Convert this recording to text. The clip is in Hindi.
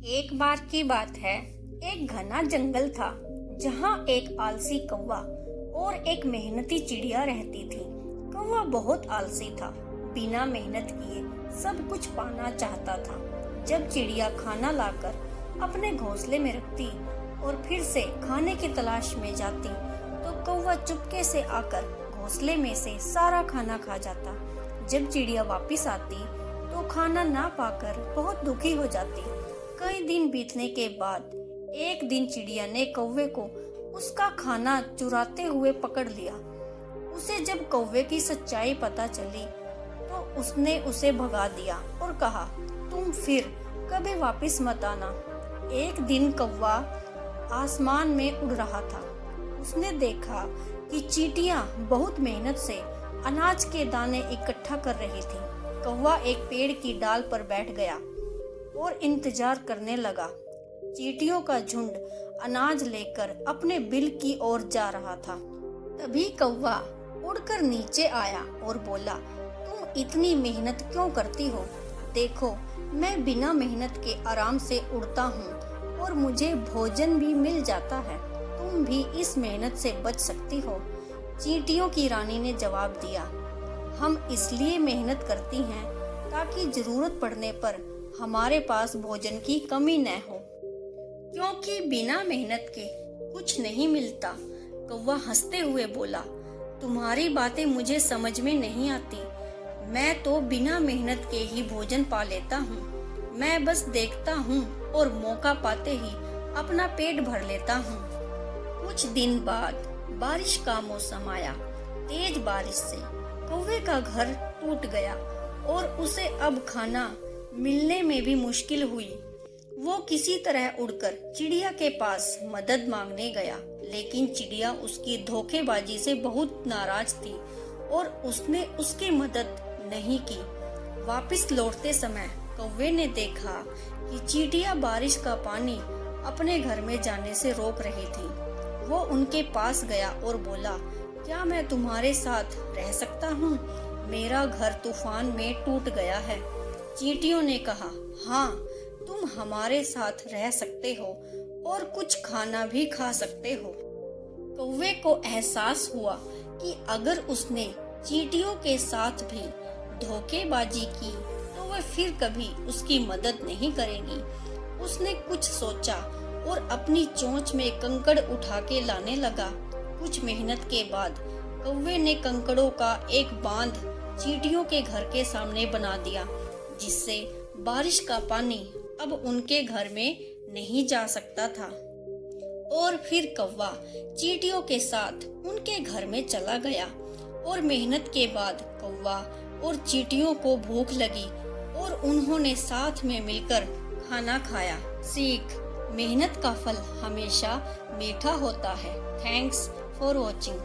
एक बार की बात है, एक घना जंगल था जहाँ एक आलसी कौवा और एक मेहनती चिड़िया रहती थी। कौवा बहुत आलसी था, बिना मेहनत किए सब कुछ पाना चाहता था। जब चिड़िया खाना लाकर अपने घोंसले में रखती और फिर से खाने की तलाश में जाती, तो कौवा चुपके से आकर घोंसले में से सारा खाना खा जाता। जब चिड़िया वापस आती तो खाना ना पाकर बहुत दुखी हो जाती। कई दिन बीतने के बाद एक दिन चिड़िया ने कौवे को उसका खाना चुराते हुए पकड़ लिया। उसे जब कौवे की सच्चाई पता चली तो उसने उसे भगा दिया और कहा, तुम फिर कभी वापस मत आना। एक दिन कौवा आसमान में उड़ रहा था। उसने देखा कि चींटियां बहुत मेहनत से अनाज के दाने इकट्ठा कर रही थी। कौवा एक पेड़ की डाल पर बैठ गया और इंतजार करने लगा। चींटियों का झुंड अनाज लेकर अपने बिल की ओर जा रहा था। तभी कौवा उड़कर नीचे आया और बोला, तुम इतनी मेहनत क्यों करती हो? देखो, मैं बिना मेहनत के आराम से उड़ता हूँ और मुझे भोजन भी मिल जाता है। तुम भी इस मेहनत से बच सकती हो। चींटियों की रानी ने जवाब दिया, हम इसलिए मेहनत करती हैं ताकि जरूरत पड़ने पर हमारे पास भोजन की कमी न हो, क्योंकि बिना मेहनत के कुछ नहीं मिलता। कौवा हंसते हुए बोला, तुम्हारी बातें मुझे समझ में नहीं आती। मैं तो बिना मेहनत के ही भोजन पा लेता हूँ। मैं बस देखता हूँ और मौका पाते ही अपना पेट भर लेता हूँ। कुछ दिन बाद बारिश का मौसम आया। तेज बारिश से कौवे का घर टूट गया और उसे अब खाना मिलने में भी मुश्किल हुई। वो किसी तरह उड़कर चिड़िया के पास मदद मांगने गया, लेकिन चिड़िया उसकी धोखेबाजी से बहुत नाराज थी और उसने उसकी मदद नहीं की। वापस लौटते समय कौवे ने देखा कि चींटियां बारिश का पानी अपने घर में जाने से रोक रही थी। वो उनके पास गया और बोला, क्या मैं तुम्हारे साथ रह सकता हूँ? मेरा घर तूफान में टूट गया है। चींटियों ने कहा, हाँ, तुम हमारे साथ रह सकते हो और कुछ खाना भी खा सकते हो। कौवे को एहसास हुआ कि अगर उसने चींटियों के साथ भी धोखेबाजी की तो वह फिर कभी उसकी मदद नहीं करेगी। उसने कुछ सोचा और अपनी चोंच में कंकड़ उठा के लाने लगा। कुछ मेहनत के बाद कौवे ने कंकड़ों का एक बांध चींटियों के घर के सामने बना दिया, जिससे बारिश का पानी अब उनके घर में नहीं जा सकता था। और फिर कौवा चींटियों के साथ उनके घर में चला गया और मेहनत के बाद कौवा और चींटियों को भूख लगी और उन्होंने साथ में मिलकर खाना खाया। सीख, मेहनत का फल हमेशा मीठा होता है। Thanks for watching.